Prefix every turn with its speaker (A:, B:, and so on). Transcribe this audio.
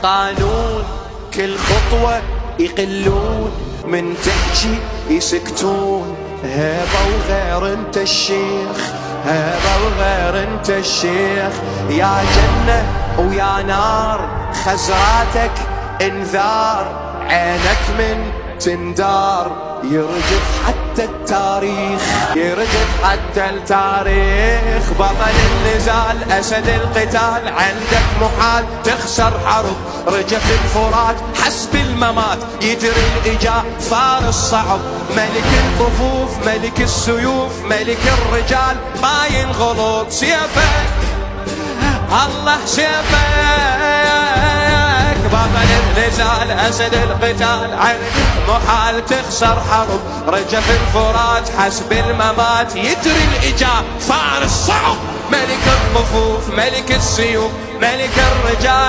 A: قانون، كل خطوة يقلون، من تحكي يسكتون. هيبة وغير انت الشيخ، هيبة وغير انت الشيخ. يا جنة ويا نار خزراتك انذار، عينك من تندار يرجف حتى التاريخ، يرجف حتى التاريخ. بطل النزال أسد القتال، عندك محال تخسر حرب. رجف الفرات حسب الممات، يجري الإجا فارس صعب. ملك الطفوف ملك السيوف ملك الرجال، ما ينغلط سيفك الله سيفك. بطل النزال أسد القتال، عندك محال تخسر حرب. رجف الفرات حسب الممات، يجري الإجا فارس صعب. ملك الطفوف ملك السيوف ملك الرجال،